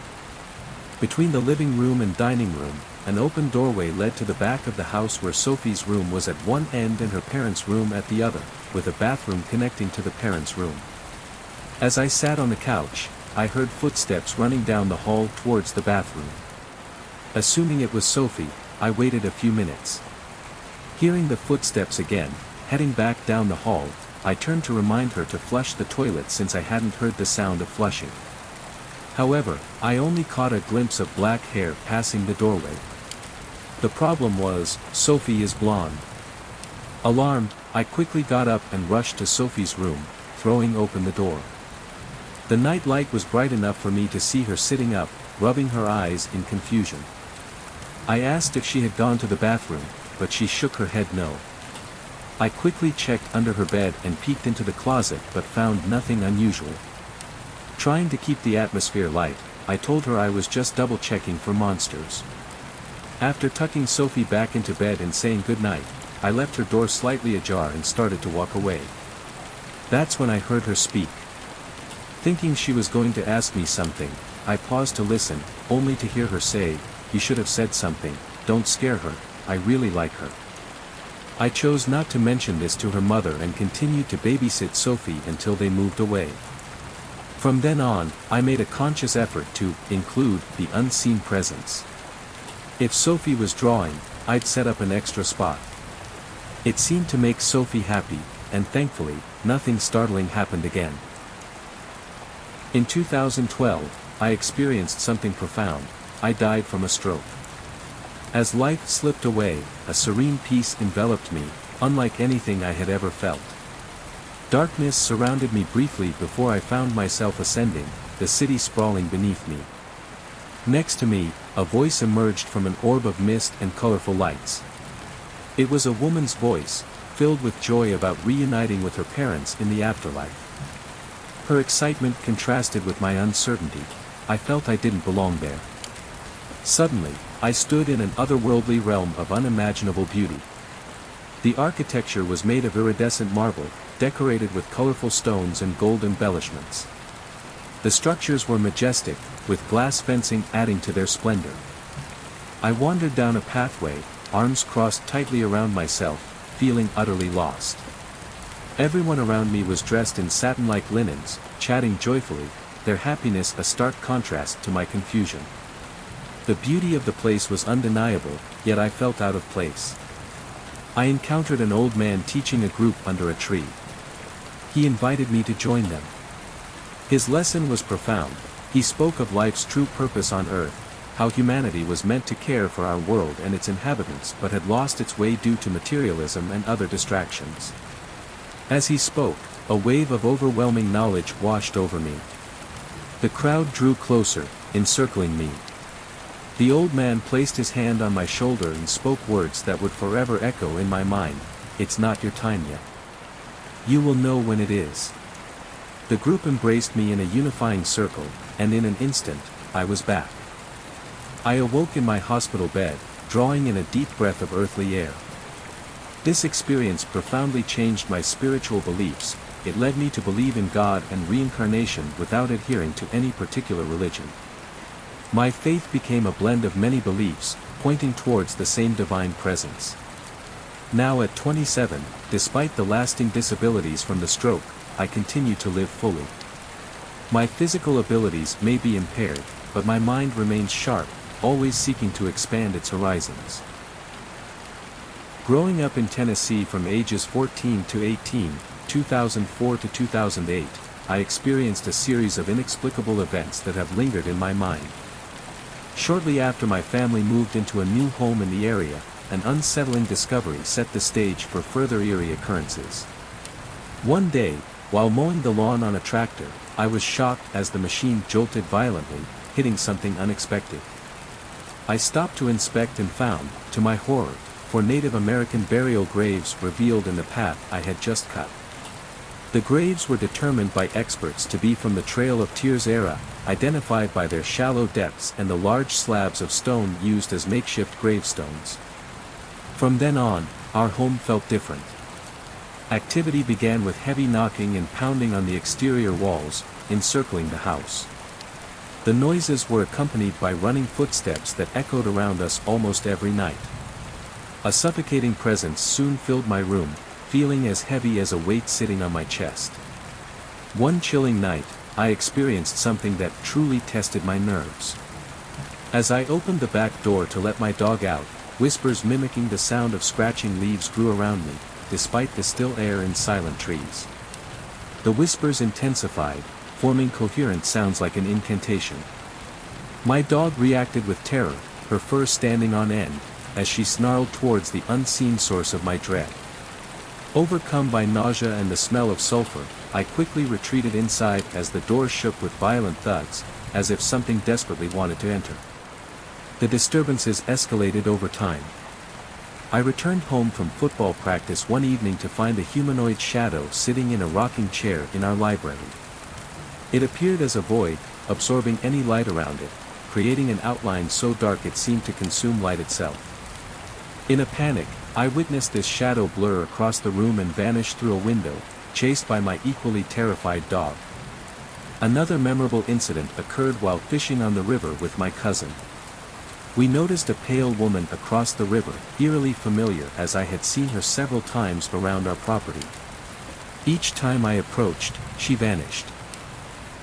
Between the living room and dining room, an open doorway led to the back of the house where Sophie's room was at one end and her parents' room at the other, with a bathroom connecting to the parents' room. As I sat on the couch, I heard footsteps running down the hall towards the bathroom. Assuming it was Sophie, I waited a few minutes. Hearing the footsteps again, heading back down the hall, I turned to remind her to flush the toilet since I hadn't heard the sound of flushing. However, I only caught a glimpse of black hair passing the doorway. The problem was, Sophie is blonde. Alarmed, I quickly got up and rushed to Sophie's room, throwing open the door. The night light was bright enough for me to see her sitting up, rubbing her eyes in confusion. I asked if she had gone to the bathroom, but she shook her head no. I quickly checked under her bed and peeked into the closet but found nothing unusual. Trying to keep the atmosphere light, I told her I was just double-checking for monsters. After tucking Sophie back into bed and saying goodnight, I left her door slightly ajar and started to walk away. That's when I heard her speak. Thinking she was going to ask me something, I paused to listen, only to hear her say, "You should have said something, don't scare her, I really like her." I chose not to mention this to her mother and continued to babysit Sophie until they moved away. From then on, I made a conscious effort to include the unseen presence. If Sophie was drawing, I'd set up an extra spot. It seemed to make Sophie happy, and thankfully, nothing startling happened again. In 2012, I experienced something profound. I died from a stroke. As life slipped away, a serene peace enveloped me, unlike anything I had ever felt. Darkness surrounded me briefly before I found myself ascending, the city sprawling beneath me. Next to me, a voice emerged from an orb of mist and colorful lights. It was a woman's voice, filled with joy about reuniting with her parents in the afterlife. Her excitement contrasted with my uncertainty. I felt I didn't belong there. Suddenly, I stood in an otherworldly realm of unimaginable beauty. The architecture was made of iridescent marble, decorated with colorful stones and gold embellishments. The structures were majestic, with glass fencing adding to their splendor. I wandered down a pathway, arms crossed tightly around myself, feeling utterly lost. Everyone around me was dressed in satin-like linens, chatting joyfully, their happiness a stark contrast to my confusion. The beauty of the place was undeniable, yet I felt out of place. I encountered an old man teaching a group under a tree. He invited me to join them. His lesson was profound. He spoke of life's true purpose on earth, how humanity was meant to care for our world and its inhabitants but had lost its way due to materialism and other distractions. As he spoke, a wave of overwhelming knowledge washed over me. The crowd drew closer, encircling me. The old man placed his hand on my shoulder and spoke words that would forever echo in my mind. "It's not your time yet. You will know when it is." The group embraced me in a unifying circle, and in an instant, I was back. I awoke in my hospital bed, drawing in a deep breath of earthly air. This experience profoundly changed my spiritual beliefs. It led me to believe in God and reincarnation without adhering to any particular religion. My faith became a blend of many beliefs, pointing towards the same divine presence. Now at 27, despite the lasting disabilities from the stroke, I continue to live fully. My physical abilities may be impaired, but my mind remains sharp, always seeking to expand its horizons. Growing up in Tennessee from ages 14 to 18, 2004 to 2008, I experienced a series of inexplicable events that have lingered in my mind. Shortly after my family moved into a new home in the area, an unsettling discovery set the stage for further eerie occurrences. One day, while mowing the lawn on a tractor, I was shocked as the machine jolted violently, hitting something unexpected. I stopped to inspect and found, to my horror, 4 Native American burial graves revealed in the path I had just cut. The graves were determined by experts to be from the Trail of Tears era, identified by their shallow depths and the large slabs of stone used as makeshift gravestones. From then on, our home felt different. Activity began with heavy knocking and pounding on the exterior walls, encircling the house. The noises were accompanied by running footsteps that echoed around us almost every night. A suffocating presence soon filled my room, feeling as heavy as a weight sitting on my chest. One chilling night, I experienced something that truly tested my nerves. As I opened the back door to let my dog out, whispers mimicking the sound of scratching leaves grew around me, despite the still air and silent trees. The whispers intensified, forming coherent sounds like an incantation. My dog reacted with terror, her fur standing on end, as she snarled towards the unseen source of my dread. Overcome by nausea and the smell of sulfur, I quickly retreated inside as the door shook with violent thuds, as if something desperately wanted to enter. The disturbances escalated over time. I returned home from football practice one evening to find a humanoid shadow sitting in a rocking chair in our library. It appeared as a void, absorbing any light around it, creating an outline so dark it seemed to consume light itself. In a panic, I witnessed this shadow blur across the room and vanish through a window, chased by my equally terrified dog. Another memorable incident occurred while fishing on the river with my cousin. We noticed a pale woman across the river, eerily familiar as I had seen her several times around our property. Each time I approached, she vanished.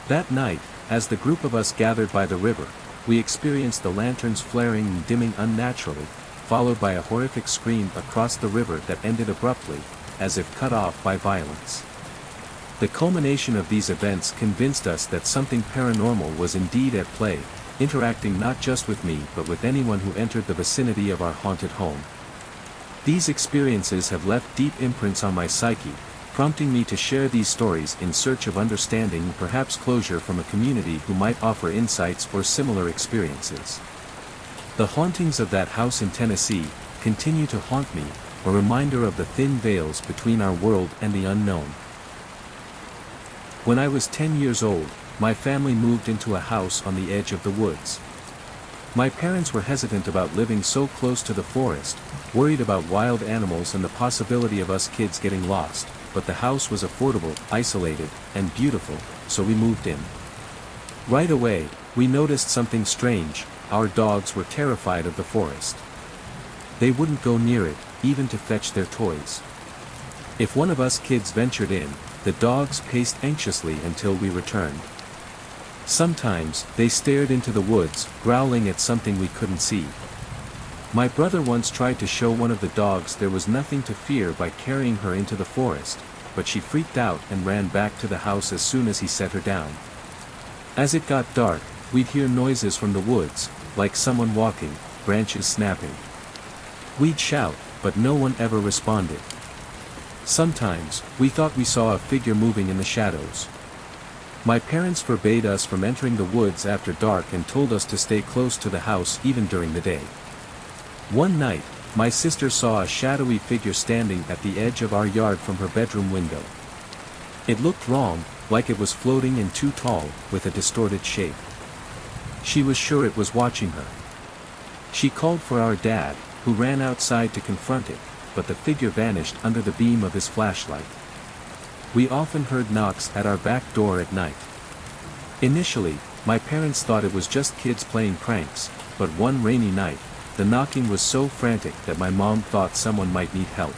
That night, as the group of us gathered by the river, we experienced the lanterns flaring and dimming unnaturally, followed by a horrific scream across the river that ended abruptly, as if cut off by violence. The culmination of these events convinced us that something paranormal was indeed at play, interacting not just with me but with anyone who entered the vicinity of our haunted home. These experiences have left deep imprints on my psyche, prompting me to share these stories in search of understanding and perhaps closure from a community who might offer insights or similar experiences. The hauntings of that house in Tennessee continue to haunt me, a reminder of the thin veils between our world and the unknown. When I was 10 years old, my family moved into a house on the edge of the woods. My parents were hesitant about living so close to the forest, worried about wild animals and the possibility of us kids getting lost, but the house was affordable, isolated, and beautiful, so we moved in. Right away, we noticed something strange. Our dogs were terrified of the forest. They wouldn't go near it, even to fetch their toys. If one of us kids ventured in, the dogs paced anxiously until we returned. Sometimes, they stared into the woods, growling at something we couldn't see. My brother once tried to show one of the dogs there was nothing to fear by carrying her into the forest, but she freaked out and ran back to the house as soon as he set her down. As it got dark, we'd hear noises from the woods, like someone walking, branches snapping. We'd shout, but no one ever responded. Sometimes, we thought we saw a figure moving in the shadows. My parents forbade us from entering the woods after dark and told us to stay close to the house even during the day. One night, my sister saw a shadowy figure standing at the edge of our yard from her bedroom window. It looked wrong, like it was floating and too tall, with a distorted shape. She was sure it was watching her. She called for our dad, who ran outside to confront it, but the figure vanished under the beam of his flashlight. We often heard knocks at our back door at night. Initially, my parents thought it was just kids playing pranks, but one rainy night, the knocking was so frantic that my mom thought someone might need help.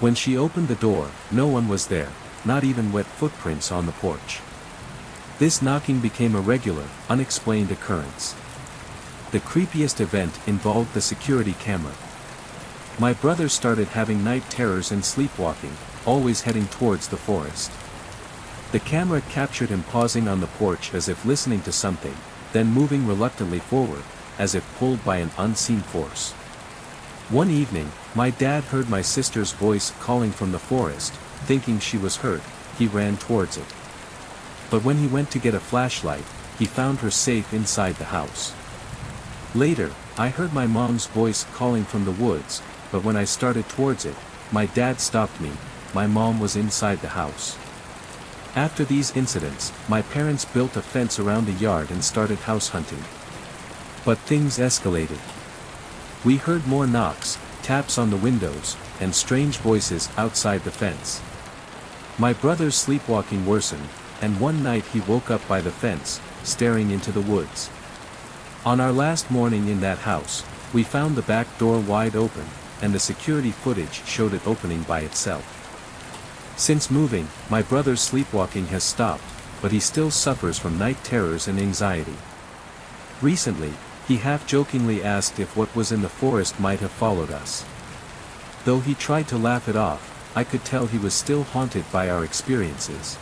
When she opened the door, no one was there, not even wet footprints on the porch. This knocking became a regular, unexplained occurrence. The creepiest event involved the security camera. My brother started having night terrors and sleepwalking, always heading towards the forest. The camera captured him pausing on the porch as if listening to something, then moving reluctantly forward, as if pulled by an unseen force. One evening, my dad heard my sister's voice calling from the forest. Thinking she was hurt, he ran towards it. But when he went to get a flashlight, he found her safe inside the house. Later, I heard my mom's voice calling from the woods, but when I started towards it, my dad stopped me. My mom was inside the house. After these incidents, my parents built a fence around the yard and started house hunting. But things escalated. We heard more knocks, taps on the windows, and strange voices outside the fence. My brother's sleepwalking worsened, and one night he woke up by the fence, staring into the woods. On our last morning in that house, we found the back door wide open, and the security footage showed it opening by itself. Since moving, my brother's sleepwalking has stopped, but he still suffers from night terrors and anxiety. Recently, he half-jokingly asked if what was in the forest might have followed us. Though he tried to laugh it off, I could tell he was still haunted by our experiences.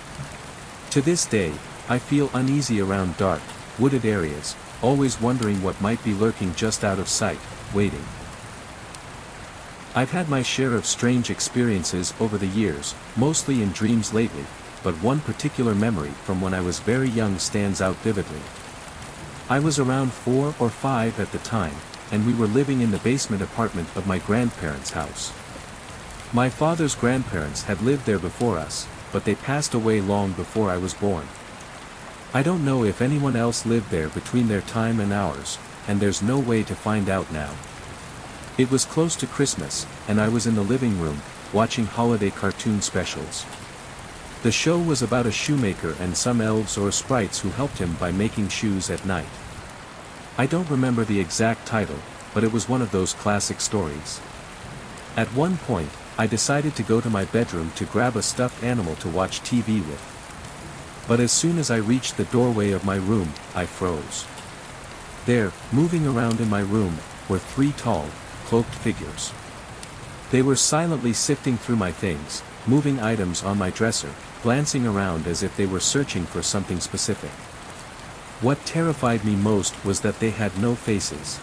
To this day, I feel uneasy around dark, wooded areas, always wondering what might be lurking just out of sight, waiting. I've had my share of strange experiences over the years, mostly in dreams lately, but one particular memory from when I was very young stands out vividly. I was around 4 or 5 at the time, and we were living in the basement apartment of my grandparents' house. My father's grandparents had lived there before us, but they passed away long before I was born. I don't know if anyone else lived there between their time and ours, and there's no way to find out now. It was close to Christmas, and I was in the living room, watching holiday cartoon specials. The show was about a shoemaker and some elves or sprites who helped him by making shoes at night. I don't remember the exact title, but it was one of those classic stories. At one point, I decided to go to my bedroom to grab a stuffed animal to watch TV with. But as soon as I reached the doorway of my room, I froze. There, moving around in my room, were 3 tall, cloaked figures. They were silently sifting through my things, moving items on my dresser, glancing around as if they were searching for something specific. What terrified me most was that they had no faces.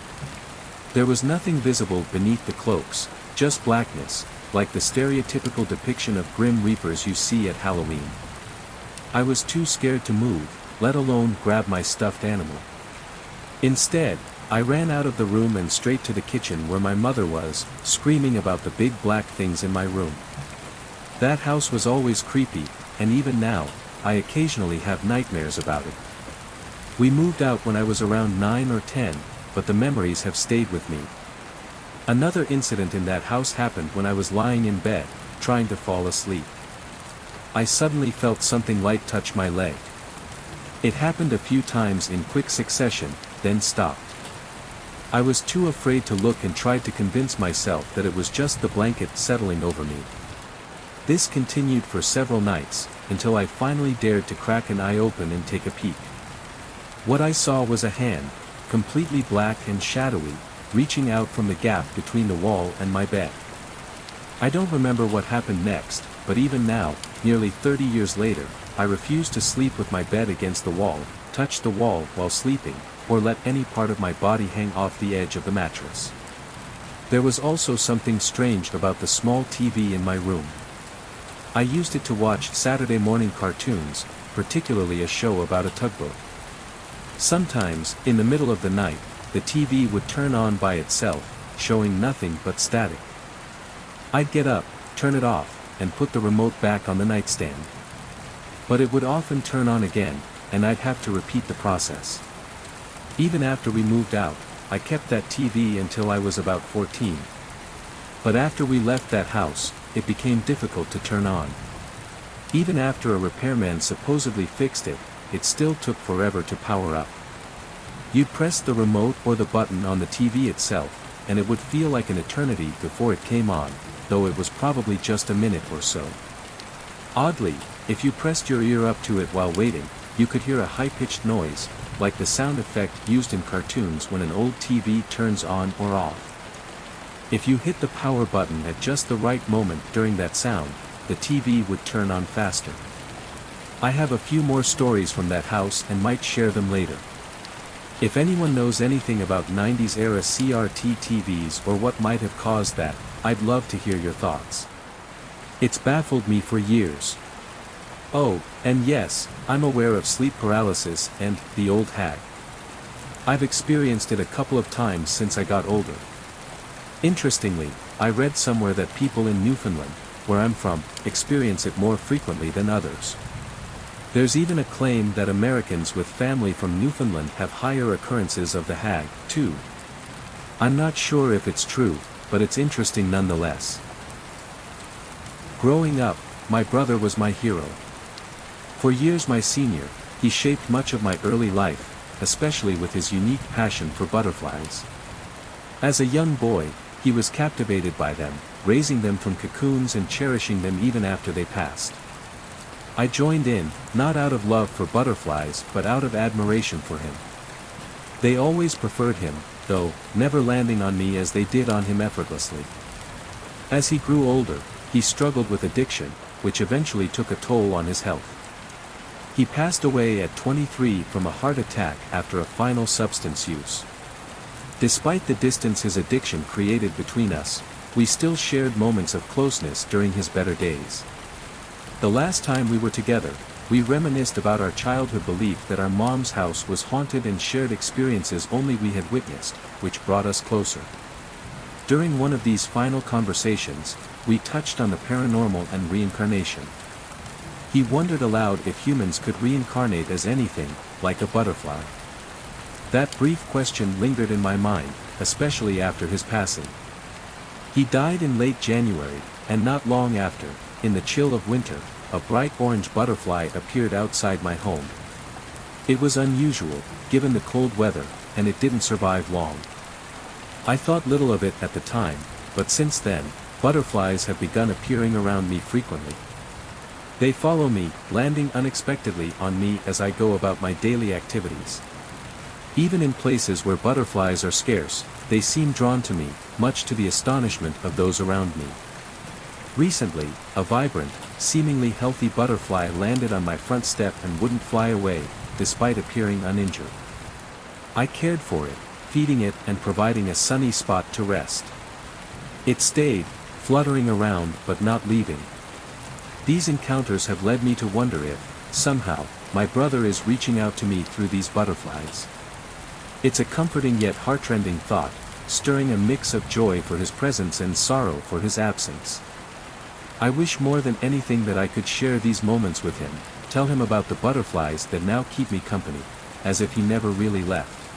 There was nothing visible beneath the cloaks, just blackness, like the stereotypical depiction of grim reapers you see at Halloween. I was too scared to move, let alone grab my stuffed animal. Instead, I ran out of the room and straight to the kitchen where my mother was, screaming about the big black things in my room. That house was always creepy, and even now, I occasionally have nightmares about it. We moved out when I was around 9 or 10, but the memories have stayed with me. Another incident in that house happened when I was lying in bed, trying to fall asleep. I suddenly felt something light touch my leg. It happened a few times in quick succession, then stopped. I was too afraid to look and tried to convince myself that it was just the blanket settling over me. This continued for several nights, until I finally dared to crack an eye open and take a peek. What I saw was a hand, completely black and shadowy, reaching out from the gap between the wall and my bed. I don't remember what happened next, but even now, nearly 30 years later, I refuse to sleep with my bed against the wall, touch the wall while sleeping, or let any part of my body hang off the edge of the mattress. There was also something strange about the small TV in my room. I used it to watch Saturday morning cartoons, particularly a show about a tugboat. Sometimes, in the middle of the night, the TV would turn on by itself, showing nothing but static. I'd get up, turn it off, and put the remote back on the nightstand. But it would often turn on again, and I'd have to repeat the process. Even after we moved out, I kept that TV until I was about 14. But after we left that house, it became difficult to turn on. Even after a repairman supposedly fixed it, it still took forever to power up. You'd press the remote or the button on the TV itself, and it would feel like an eternity before it came on, though it was probably just a minute or so. Oddly, if you pressed your ear up to it while waiting, you could hear a high-pitched noise, like the sound effect used in cartoons when an old TV turns on or off. If you hit the power button at just the right moment during that sound, the TV would turn on faster. I have a few more stories from that house and might share them later. If anyone knows anything about 90s era CRT TVs or what might have caused that, I'd love to hear your thoughts. It's baffled me for years. Oh, and yes, I'm aware of sleep paralysis and the old hag. I've experienced it a couple of times since I got older. Interestingly, I read somewhere that people in Newfoundland, where I'm from, experience it more frequently than others. There's even a claim that Americans with family from Newfoundland have higher occurrences of the hag, too. I'm not sure if it's true, but it's interesting nonetheless. Growing up, my brother was my hero. For years my senior, he shaped much of my early life, especially with his unique passion for butterflies. As a young boy, he was captivated by them, raising them from cocoons and cherishing them even after they passed. I joined in, not out of love for butterflies but out of admiration for him. They always preferred him, though, never landing on me as they did on him effortlessly. As he grew older, he struggled with addiction, which eventually took a toll on his health. He passed away at 23 from a heart attack after a final substance use. Despite the distance his addiction created between us, we still shared moments of closeness during his better days. The last time we were together, we reminisced about our childhood belief that our mom's house was haunted and shared experiences only we had witnessed, which brought us closer. During one of these final conversations, we touched on the paranormal and reincarnation. He wondered aloud if humans could reincarnate as anything, like a butterfly. That brief question lingered in my mind, especially after his passing. He died in late January, and not long after, in the chill of winter, a bright orange butterfly appeared outside my home. It was unusual, given the cold weather, and it didn't survive long. I thought little of it at the time, but since then, butterflies have begun appearing around me frequently. They follow me, landing unexpectedly on me as I go about my daily activities. Even in places where butterflies are scarce, they seem drawn to me, much to the astonishment of those around me. Recently, a vibrant, seemingly healthy butterfly landed on my front step and wouldn't fly away, despite appearing uninjured. I cared for it, feeding it and providing a sunny spot to rest. It stayed, fluttering around but not leaving. These encounters have led me to wonder if, somehow, my brother is reaching out to me through these butterflies. It's a comforting yet heartrending thought, stirring a mix of joy for his presence and sorrow for his absence. I wish more than anything that I could share these moments with him, tell him about the butterflies that now keep me company, as if he never really left.